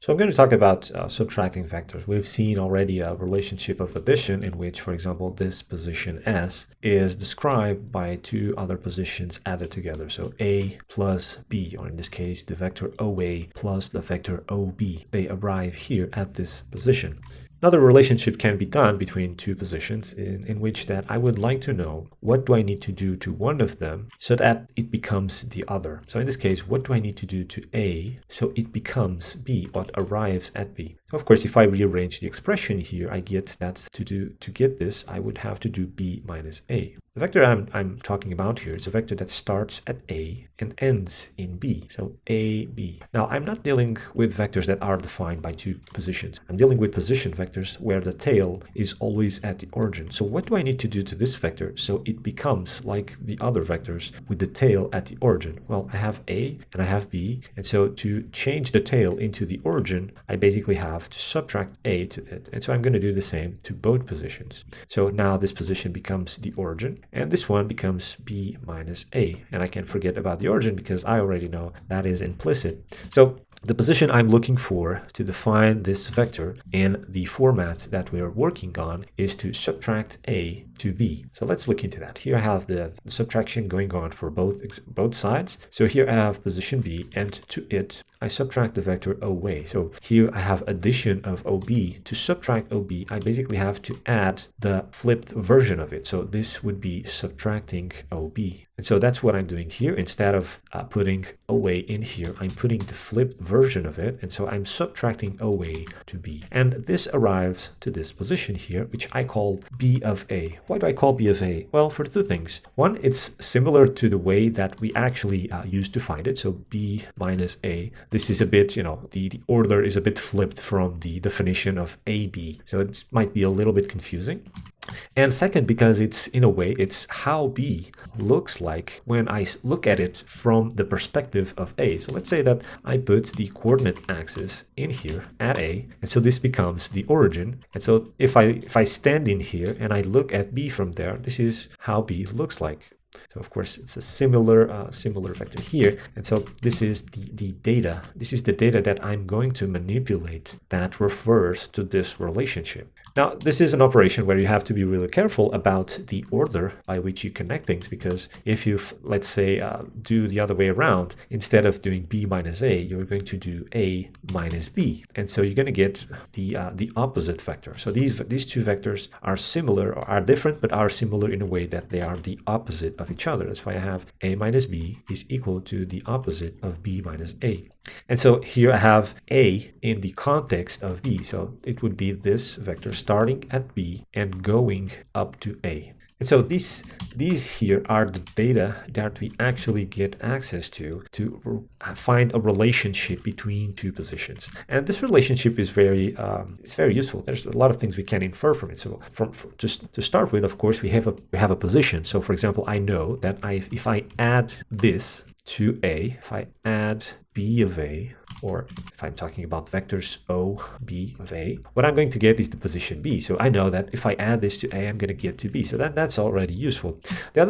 So I'm going to talk about subtracting vectors. We've seen already a relationship of addition in which, for example, this position S is described by two other positions added together. So A plus B, or in this case, the vector OA plus the vector OB. They arrive here at this position. Another relationship can be done between two positions in which that I would like to know what do I need to do to one of them so that it becomes the other. So in this case, what do I need to do to A so it becomes B, what arrives at B? Of course, if I rearrange the expression here, I get that to get this, I would have to do B minus A. The vector I'm talking about here is a vector that starts at A and ends in B, so A, B. Now, I'm not dealing with vectors that are defined by two positions. I'm dealing with position vectors where the tail is always at the origin. So what do I need to do to this vector so it becomes like the other vectors with the tail at the origin? Well, I have A and I have B, and so to change the tail into the origin, I basically have to subtract A to it. And so I'm going to do the same to both positions. So now this position becomes the origin, and this one becomes B minus A. And I can forget about the origin because I already know that is implicit. So the position I'm looking for to define this vector in the format that we are working on is to subtract A to B. So let's look into that. Here I have the subtraction going on for both sides. So here I have position B, and to it I subtract the vector OA. So here I have addition of OB. To subtract OB, I basically have to add the flipped version of it. So this would be subtracting OB. And so that's what I'm doing here. Instead of putting OA in here, I'm putting the flipped version of it. And so I'm subtracting OA to B. And this arrives to this position here, which I call B of A. Why do I call B of A? Well, for two things. One, it's similar to the way that we actually used to find it. So B minus A. This is a bit, the order is a bit flipped from the definition of AB. So it might be a little bit confusing. And second, because it's how B looks like when I look at it from the perspective of A. So let's say that I put the coordinate axis in here at A, and so this becomes the origin. And so if I stand in here and I look at B from there, this is how B looks like. So of course it's a similar vector here, and so this is the data. This is the data that I'm going to manipulate that refers to this relationship. Now, this is an operation where you have to be really careful about the order by which you connect things, because if you, let's say, do the other way around, instead of doing B minus A, you're going to do A minus B. And so you're going to get the opposite vector. So these two vectors are similar, or are different, but are similar in a way that they are the opposite of each other. That's why I have A minus B is equal to the opposite of B minus A. And so here I have A in the context of B. So it would be this vector starting at B and going up to A. And so these here are the data that we actually get access to find a relationship between two positions. And this relationship is very useful. There's a lot of things we can infer from it. So just to start with, of course, we have a position. So for example, I know that if I add this to A, if I add B of A, or if I'm talking about vectors O, B of A, what I'm going to get is the position B. So I know that if I add this to A, I'm going to get to B. So that's already useful.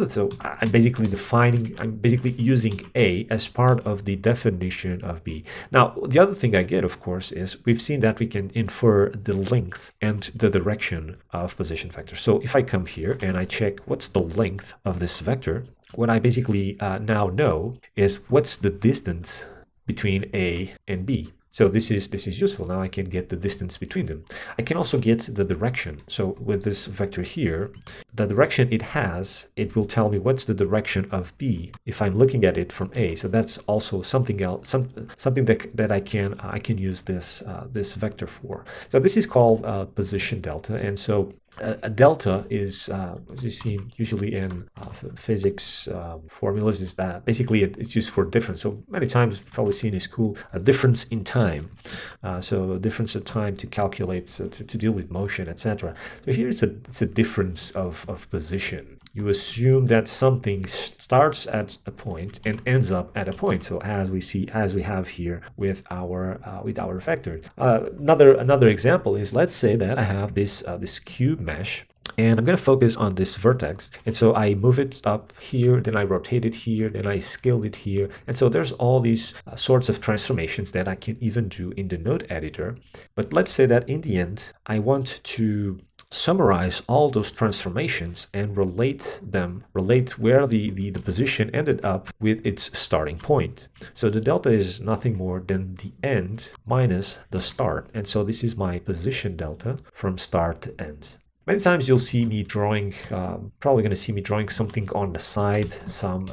So I'm basically using A as part of the definition of B. Now, the other thing I get, of course, is we've seen that we can infer the length and the direction of position vectors. So if I come here and I check what's the length of this vector, what I basically now know is what's the distance between A and B. So this is useful. Now I can get the distance between them. I can also get the direction. So with this vector here, the direction it will tell me what's the direction of B if I'm looking at it from A. So that's also something else, something that I can use this vector for. So this is called position delta, and so a delta is, as you see usually in physics formulas, is that basically it's used for difference. So many times you've probably seen in school a difference in time. So a difference of time to calculate, to deal with motion, etc. So here it's a difference of position. You assume that something starts at a point and ends up at a point. So as we have here with our vector. Another example is, let's say that I have this cube mesh And I'm going to focus on this vertex. And so I move it up here, then I rotate it here, then I scale it here. And so there's all these sorts of transformations that I can even do in the node editor. But let's say that in the end, I want to summarize all those transformations and relate where the position ended up with its starting point. So the delta is nothing more than the end minus the start. And so this is my position delta from start to end. Many times you'll see me drawing, probably going to see me drawing something on the side, some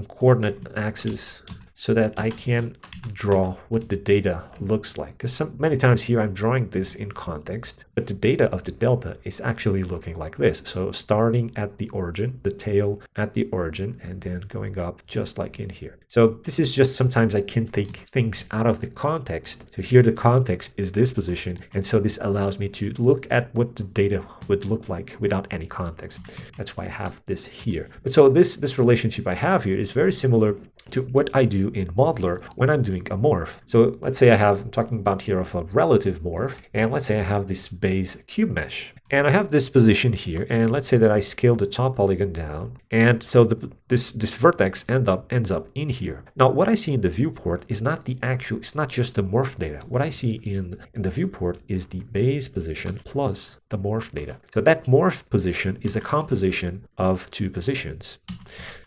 coordinate axis, so that I can draw what the data looks like. Because many times here I'm drawing this in context, but the data of the delta is actually looking like this. So starting at the origin, the tail at the origin, and then going up just like in here. So this is just sometimes I can take things out of the context. So here the context is this position, and so this allows me to look at what the data would look like without any context. That's why I have this here. But so this relationship I have here is very similar to what I do in Modeler when I'm doing a morph. So let's say I'm talking about here of a relative morph, and let's say I have this base cube mesh. And I have this position here, and let's say that I scale the top polygon down, and so this vertex ends up in here. Now, what I see in the viewport is not it's not just the morph data. What I see in the viewport is the base position plus the morph data. So that morph position is a composition of two positions.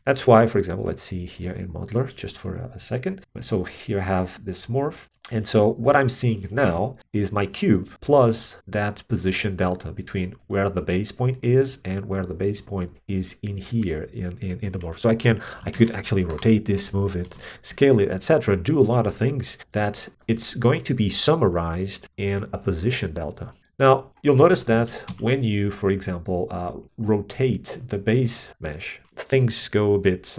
That's why, for example, let's see here in Modeler just for a second. So here I have this morph. And so what I'm seeing now is my cube plus that position delta between where the base point is and where the base point is in here in the morph. So I could actually rotate this, move it, scale it, etc., do a lot of things that it's going to be summarized in a position delta. Now, you'll notice that when you, for example, rotate the base mesh, things go a bit,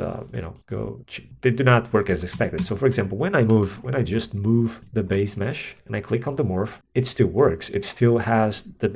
they do not work as expected. So for example, when I just move the base mesh and I click on the morph, it still works. It still has the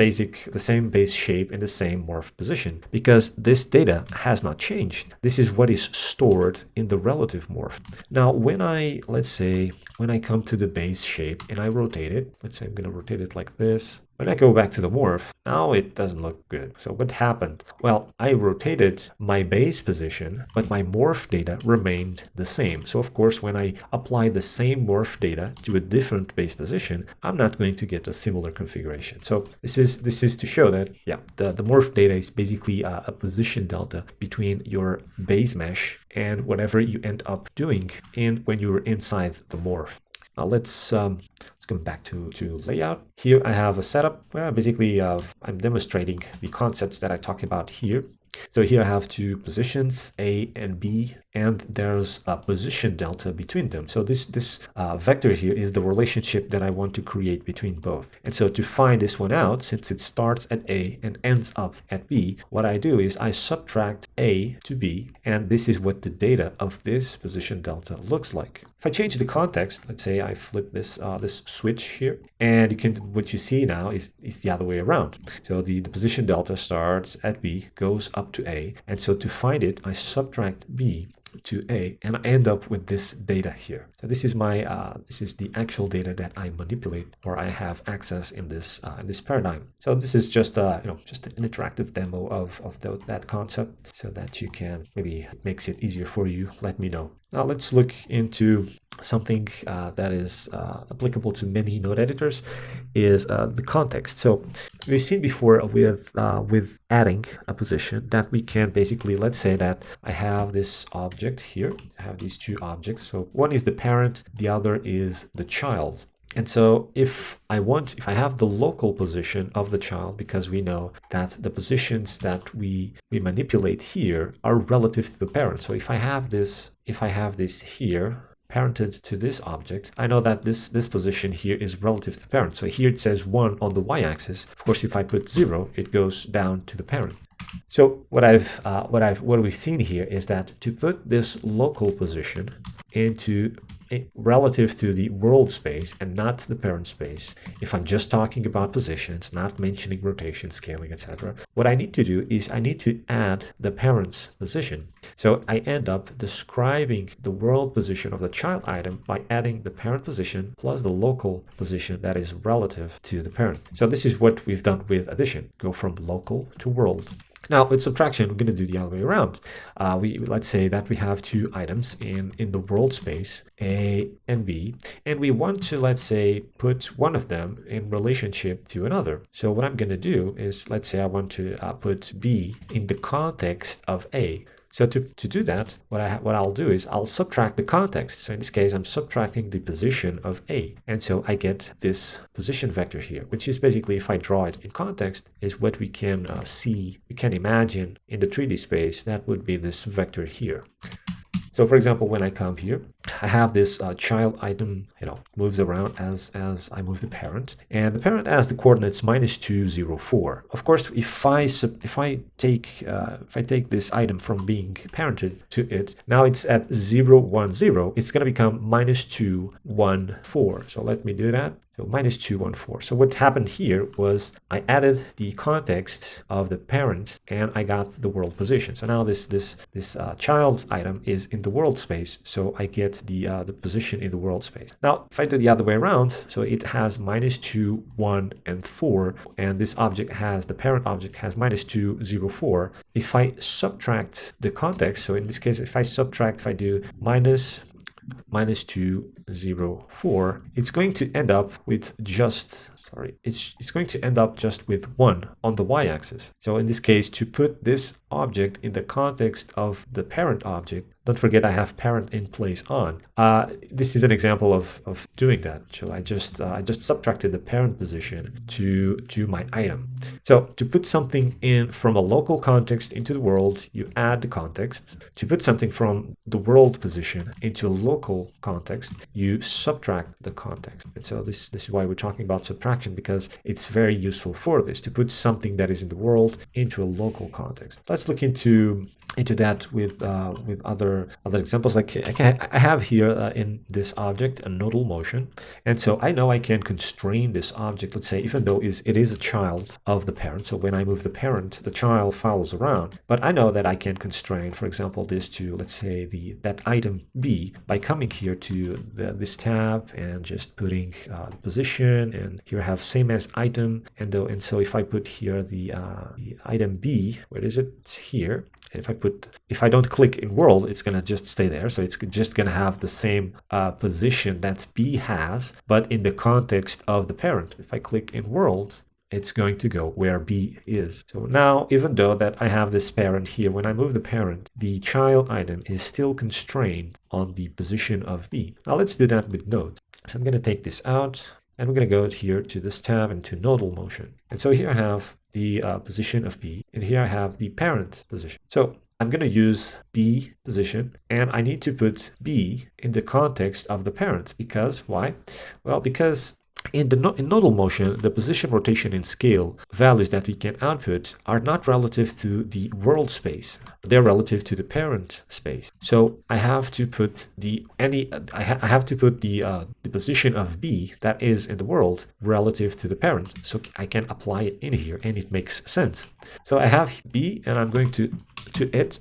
same base shape and the same morph position because this data has not changed. This is what is stored in the relative morph. Now, let's say when I come to the base shape and I rotate it, let's say I'm going to rotate it like this. When I go back to the morph, now it doesn't look good. So what happened? Well, I rotated my base position, but my morph data remained the same. So of course, when I apply the same morph data to a different base position, I'm not going to get a similar configuration. So this is to show that, yeah, the morph data is basically a position delta between your base mesh and whatever you end up doing when you're inside the morph. Now let's go back to layout. Here I have a setup where basically I'm demonstrating the concepts that I talked about here. So here I have two positions, A and B, and there's a position delta between them. So this vector here is the relationship that I want to create between both. And so to find this one out, since it starts at A and ends up at B, what I do is I subtract A to B, and this is what the data of this position delta looks like. If I change the context, let's say I flip this switch here, and what you see now is the other way around. So the position delta starts at B, goes up to A, and so to find it, I subtract B to A, and I end up with this data here. So this is this is the actual data that I manipulate or I have access in this paradigm. So this is just just an interactive demo of that concept, so that you can maybe it makes it easier for you. Let me know. Now let's look into something that is applicable to many node editors, is the context. So we've seen before with adding a position that we can basically, let's say that I have this object here. I have these two objects. So one is the parent, the other is the child. And so if I have the local position of the child, because we know that the positions that we manipulate here are relative to the parent. So if I have this here parented to this object, I know that this position here is relative to the parent. So here it says 1 on the y-axis. Of course, if I put 0, it goes down to the parent. So what we've seen here is that to put this local position into relative to the world space and not the parent space, if I'm just talking about positions, not mentioning rotation, scaling, etc., what I need to do is I need to add the parent's position. So I end up describing the world position of the child item by adding the parent position plus the local position that is relative to the parent. So this is what we've done with addition. Go from local to world. Now with subtraction, we're going to do the other way around. Let's say that we have two items in the world space, A and B, and we want to, let's say, put one of them in relationship to another. So what I'm going to do is, let's say I want to put B in the context of A. So to do that, what I'll do is I'll subtract the context. So in this case, I'm subtracting the position of A. And so I get this position vector here, which is basically, if I draw it in context, is what we can see, we can imagine in the 3D space. That would be this vector here. So for example, when I come here, I have this child item, moves around as I move the parent, and the parent has the coordinates -2, 0, 4. Of course, if I take this item from being parented to it, now it's at 0, 1, 0. It's going to become -2, 1, 4. So let me do that. So -2, 1, 4. So what happened here was I added the context of the parent and I got the world position. So now this child item is in the world space. So I get the position in the world space. Now, if I do the other way around, so it has -2, 1, and 4, and this object has, the parent object has -2, 0, 4. If I subtract the context, so in this case, if I do -2, 0, 4, it's going to end up with just, it's going to end up just with 1 on the y-axis. So in this case, to put this object in the context of the parent object, don't forget I have parent in place on. This is an example of doing that. So I just subtracted the parent position to my item. So to put something in from a local context into the world, you add the context. To put something from the world position into a local context, you subtract the context. And so this is why we're talking about subtraction, because it's very useful for this, to put something that is in the world into a local context. Let's look into that with other examples. Like I have here in this object a nodal motion, and so I know I can constrain this object, let's say, even though it is a child of the parent. So when I move the parent, the child follows around, but I know that I can constrain, for example, this to, let's say, that item B by coming here to this tab and just putting the position, and here I have same as item, and so if I put here the item B, where is it? It's here. If I don't click in world, it's going to just stay there. So it's just going to have the same position that B has, but in the context of the parent. If I click in world, it's going to go where B is. So now, even though that I have this parent here, when I move the parent, the child item is still constrained on the position of B. Now let's do that with nodes. So I'm going to take this out, and we're going to go here to this tab and to nodal motion. And so here I have the position of B, and here I have the parent position. So I'm going to use B position, and I need to put B in the context of the parent. Because why? Well, because in nodal motion, the position, rotation, and scale values that we can output are not relative to the world space. They're relative to the parent space. So I have to put the position of B that is in the world relative to the parent, so I can apply it in here, and it makes sense. So I have B, and I'm going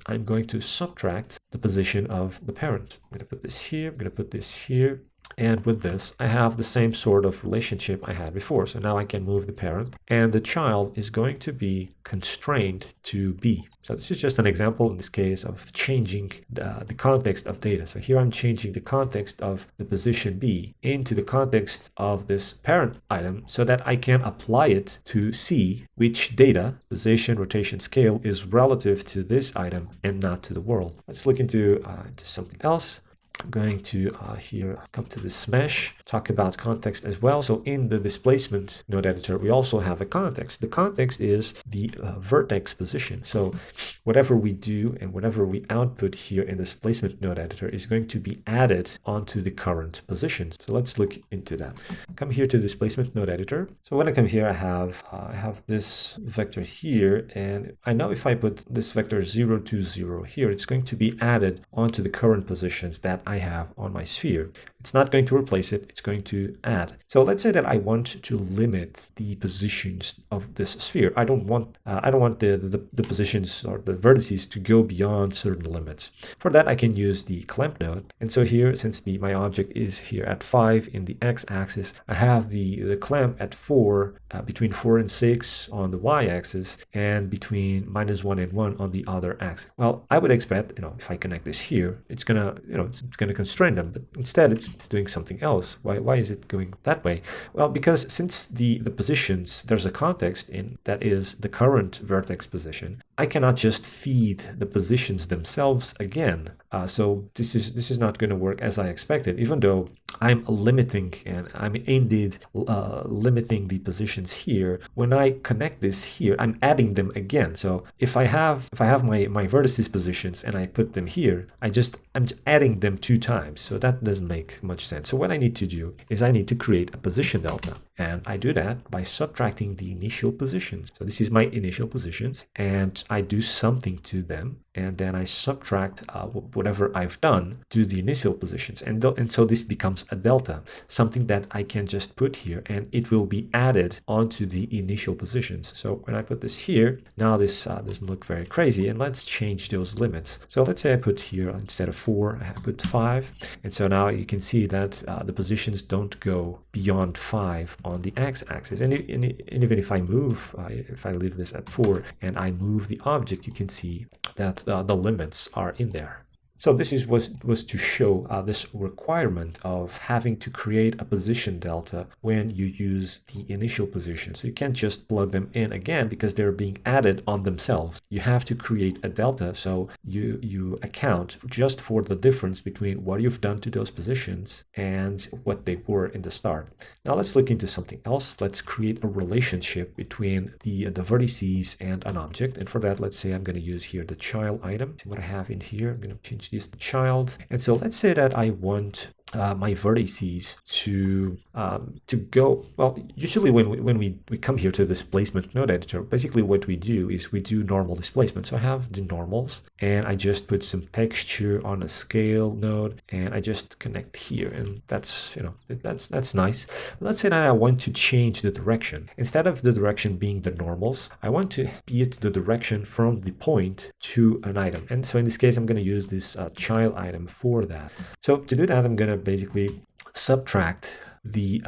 I'm going to subtract the position of the parent. I'm going to put this here. I'm going to put this here. And with this, I have the same sort of relationship I had before. So now I can move the parent, and the child is going to be constrained to B. So this is just an example in this case of changing the context of data. So here I'm changing the context of the position B into the context of this parent item so that I can apply it to see which data, position, rotation, scale, is relative to this item and not to the world. Let's look into something else. I'm going to here come to this mesh, talk about context as well. So in the displacement node editor, we also have a context. The context is the vertex position. So whatever we do and whatever we output here in the displacement node editor is going to be added onto the current positions. So let's look into that. Come here to displacement node editor. So when I come here, I have this vector here, and I know if I put this vector 0 to 0 here, it's going to be added onto the current positions that I have on my sphere. It's not going to replace it, it's going to add. So let's say that I want to limit the positions of this sphere. I don't want the positions or the vertices to go beyond certain limits. For that, I can use the clamp node. And so here, since my object is here at 5 in the x-axis, I have the clamp at 4, between 4 and 6 on the y-axis, and between -1 and 1 on the other axis. Well, I would expect, if I connect this here, it's gonna, it's gonna constrain them, but instead it's doing something else. Why is it going that way? Well, because since the positions, there's a context in that is the current vertex position, I cannot just feed the positions themselves again. So this is not going to work as I expected, even though I'm limiting, and I'm indeed limiting the positions here. When I connect this here, I'm adding them again. So if I have my vertices positions and I put them here, I'm adding them 2 times. So that doesn't make much sense. So what I need to do is I need to create a position delta. And I do that by subtracting the initial positions. So this is my initial positions, and I do something to them, and then I subtract whatever I've done to the initial positions. And so this becomes a delta, something that I can just put here, and it will be added onto the initial positions. So when I put this here, now this doesn't look very crazy, and let's change those limits. So let's say I put here, instead of 4, I put 5. And so now you can see that the positions don't go beyond 5 on the x-axis, and even if I move, if I leave this at 4 and I move the object, you can see that the limits are in there. So this was to show this requirement of having to create a position delta when you use the initial position. So you can't just plug them in again because they're being added on themselves. You have to create a delta, so you account just for the difference between what you've done to those positions and what they were in the start. Now let's look into something else. Let's create a relationship between the vertices and an object. And for that, let's say I'm going to use here the child item. See what I have in here. I'm going to change this to child. And so let's say that I want my vertices to go, well, usually when we come here to the displacement node editor, basically what we do is we do normal displacement. So I have the normals, and I just put some texture on a scale node, and I just connect here, and that's that's nice. Let's say that I want to change the direction. Instead of the direction being the normals, I want to be it the direction from the point to an item. And so in this case, I'm going to use this child item for that. So to do that, I'm going to basically subtract the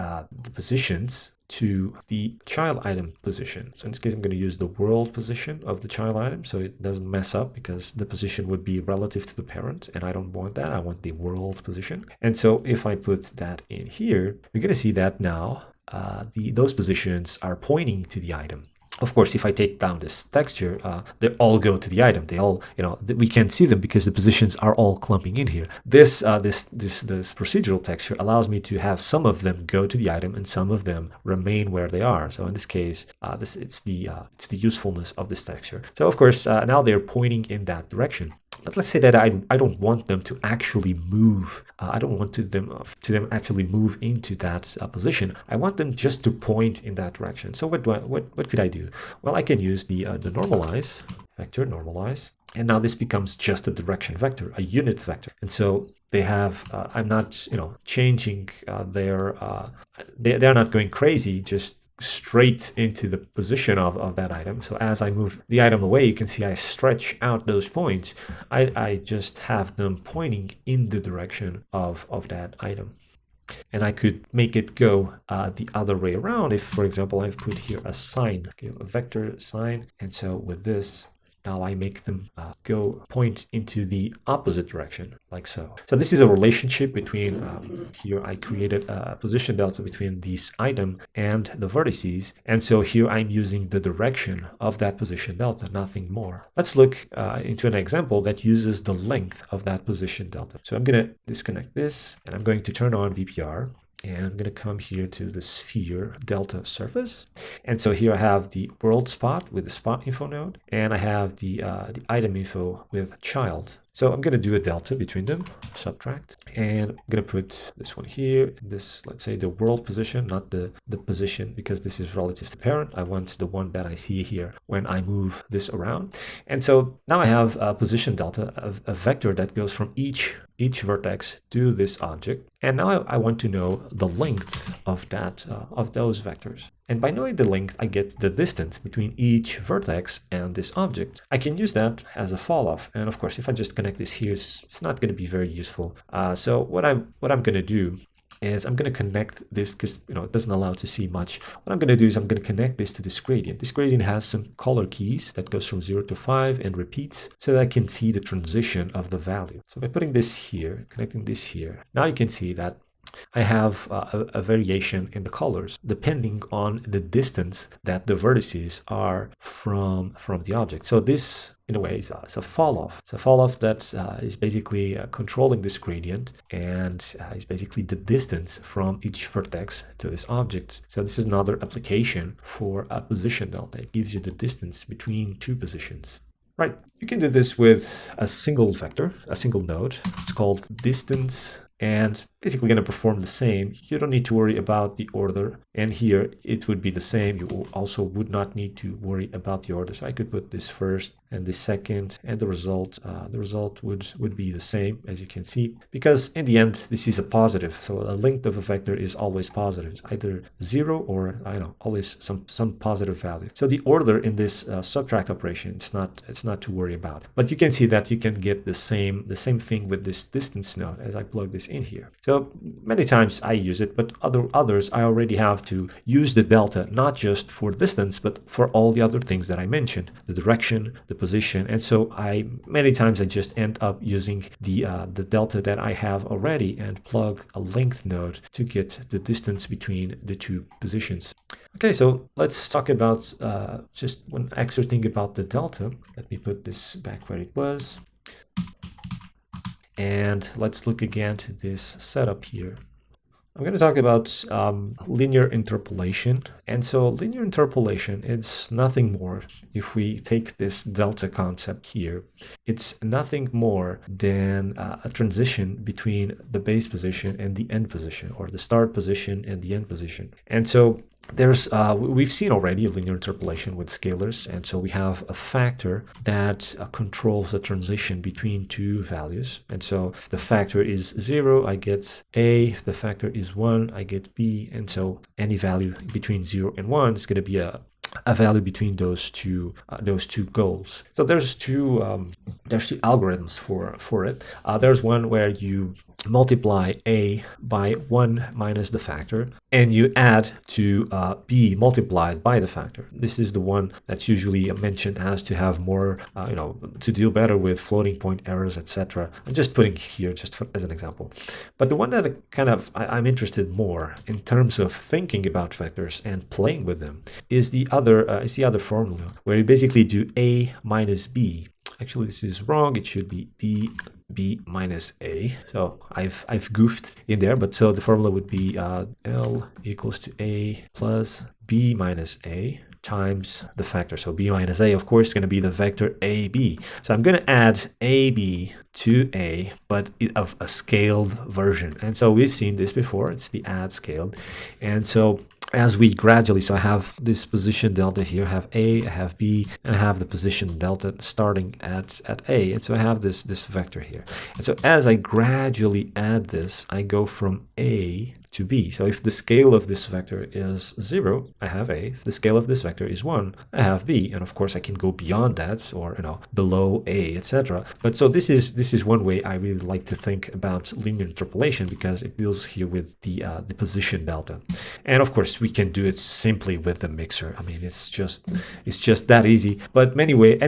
positions to the child item position. So in this case, I'm going to use the world position of the child item, so it doesn't mess up, because the position would be relative to the parent, and I don't want that. I want the world position. And so if I put that in here, you're going to see that now those positions are pointing to the item. Of course, if I take down this texture, they all go to the item. They all, we can't see them because the positions are all clumping in here. This procedural texture allows me to have some of them go to the item and some of them remain where they are. So in this case, it's the usefulness of this texture. So of course, now they're pointing in that direction. But let's say that I don't want them to actually move. I don't want them actually move into that position. I want them just to point in that direction. So what could I do? Well, I can use the normalize vector, normalize, and now this becomes just a direction vector, a unit vector. And so they have, I'm not changing they're not going crazy, just straight into the position of that item. So as I move the item away, you can see I stretch out those points. I just have them pointing in the direction of that item. And I could make it go the other way around if, for example, I've put here a sign, a vector sign. And so with this, now I make them point into the opposite direction, like so. So this is a relationship between, here I created a position delta between this item and the vertices. And so here I'm using the direction of that position delta, nothing more. Let's look into an example that uses the length of that position delta. So I'm going to disconnect this, and I'm going to turn on VPR. And I'm going to come here to the sphere delta surface. And so here I have the world spot with the spot info node, and I have the item info with child. So I'm going to do a delta between them, subtract, and I'm going to put this one here, this, let's say, the world position, not the position, because this is relative to parent. I want the one that I see here when I move this around. And so now I have a position delta, a vector that goes from each each vertex to this object. And now I want to know the length of that of those vectors. And by knowing the length, I get the distance between each vertex and this object. I can use that as a fall-off. And of course, if I just connect this here, it's not going to be very useful. So what I'm going to do is I'm going to connect this, because it doesn't allow to see much. What I'm going to do is I'm going to connect this to this gradient. This gradient has some color keys that goes from 0 to 5 and repeats, so that I can see the transition of the value. So by putting this here, connecting this here, now you can see that I have a variation in the colors depending on the distance that the vertices are from the object. So this, in a way, is a fall-off. It's a fall-off that is basically controlling this gradient, and is basically the distance from each vertex to this object. So this is another application for a position delta. It gives you the distance between two positions. Right, you can do this with a single vector, a single node. It's called distance, and basically going to perform the same. You don't need to worry about the order, and here it would be the same. You also would not need to worry about the order. So I could put this first and this second, and the result would be the same, as you can see, because in the end this is a positive. So a length of a vector is always positive. It's either 0 or always some positive value. So the order in this subtract operation, it's not to worry about. But you can see that you can get the same thing with this distance node as I plug this in here. So many times I use it, but others I already have to use the delta, not just for distance, but for all the other things that I mentioned, the direction, the position. And so many times I just end up using the delta that I have already and plug a length node to get the distance between the two positions. Okay, so let's talk about just one extra thing about the delta. Let me put this back where it was. And let's look again to this setup here. I'm going to talk about linear interpolation. And so linear interpolation is nothing more, if we take this delta concept here, it's nothing more than a transition between the base position and the end position, or the start position and the end position. And so we've seen already linear interpolation with scalars, and so we have a factor that controls the transition between two values. And so if the factor is 0, I get A. If the factor is 1, I get B. And so any value between 0 and 1 is going to be a value between those two goals. So there's two algorithms for it. There's one where you multiply A by 1 minus the factor, and you add to B multiplied by the factor. This is the one that's usually mentioned as to have more, to deal better with floating point errors, etc. I'm just putting here as an example. But the one that I'm interested more in terms of thinking about vectors and playing with them is the other formula, where you basically do A minus B. Actually, this is wrong. It should be B minus A. So I've goofed in there, but so the formula would be L equals to A plus B minus A times the factor. So B minus A, of course, is going to be the vector AB. So I'm going to add AB to A, but of a scaled version. And so we've seen this before. It's the add scaled. And so as we gradually, so I have this position delta here, I have A, I have B, and I have the position delta starting at A. And so I have this vector here. And so as I gradually add this, I go from A to B. So if the scale of this vector is 0, I have A. If the scale of this vector is 1, I have B. And of course I can go beyond that, or below A, etc. But so this is one way I really like to think about linear interpolation, because it deals here with the position delta. And of course we can do it simply with the mixer. I mean, it's just that easy. But anyway,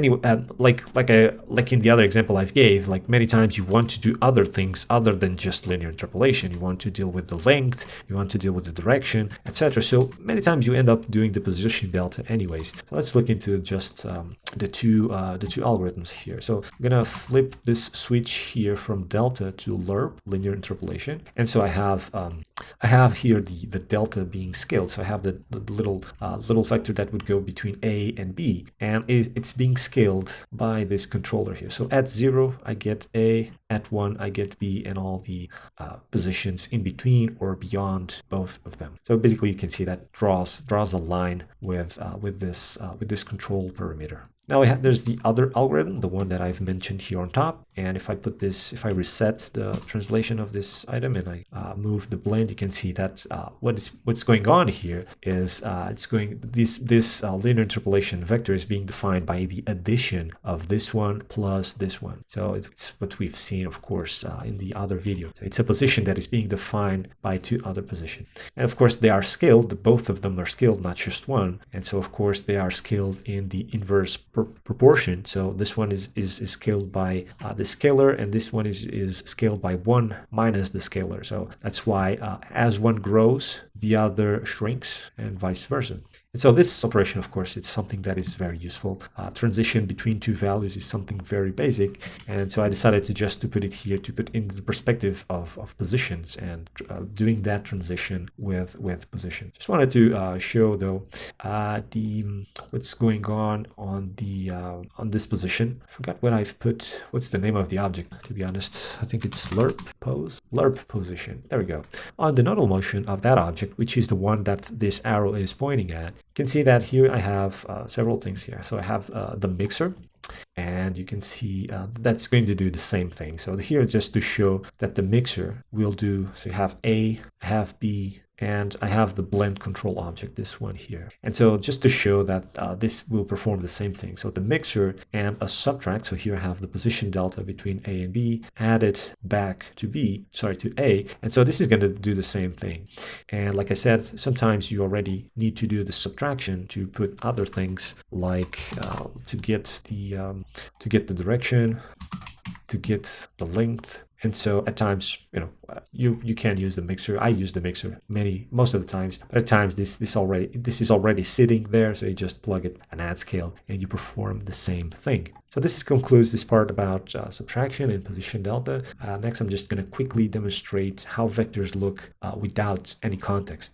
like in the other example I gave, like many times you want to do other things other than just linear interpolation. You want to deal with the length, you want to deal with the direction, etc. So many times you end up doing the position delta anyways. So let's look into just the two algorithms here. So I'm gonna flip this switch here from delta to LERP, linear interpolation. And so I have here the delta being scaled. So I have the little vector that would go between A and B, and it's being scaled by this controller here. So at 0 I get A, at 1 I get B, and all the positions in between or beyond both of them. So basically you can see that draws a line with this control parameter. Now there's the other algorithm, the one that I've mentioned here on top. And if I put this, if I reset the translation of this item and I move the blend, you can see that what's going on here is this linear interpolation vector is being defined by the addition of this one plus this one. So it's what we've seen, of course, in the other video. So it's a position that is being defined by two other positions. And of course, they are scaled. Both of them are scaled, not just one. And so, of course, they are scaled in the inverse proportion. So this one is scaled by the scalar, and this one is scaled by 1 minus the scalar. So that's why as one grows, the other shrinks, and vice versa. And so this operation, of course, it's something that is very useful. Transition between two values is something very basic. And so I decided to put it here, to put in the perspective of positions and doing that transition with position. Just wanted to show though what's going on this position. I forgot what I've put. What's the name of the object? To be honest, I think it's lerp position. There we go. On the nodal motion of that object, which is the one that this arrow is pointing at, you can see that here I have several things here. So I have the mixer, and you can see that's going to do the same thing. So here, just to show that the mixer will do, so you have A, I have B, and I have the blend control object, this one here. And so just to show that this will perform the same thing. So the mixer and a subtract, so here I have the position delta between A and B, added back to A. And so this is going to do the same thing. And like I said, sometimes you already need to do the subtraction to put other things like to get the direction, to get the length. And so at times, you can use the mixer. I use the mixer most of the times, but at times this is already sitting there. So you just plug it and add scale, and you perform the same thing. So this concludes this part about subtraction and position delta. Next, I'm just going to quickly demonstrate how vectors look without any context.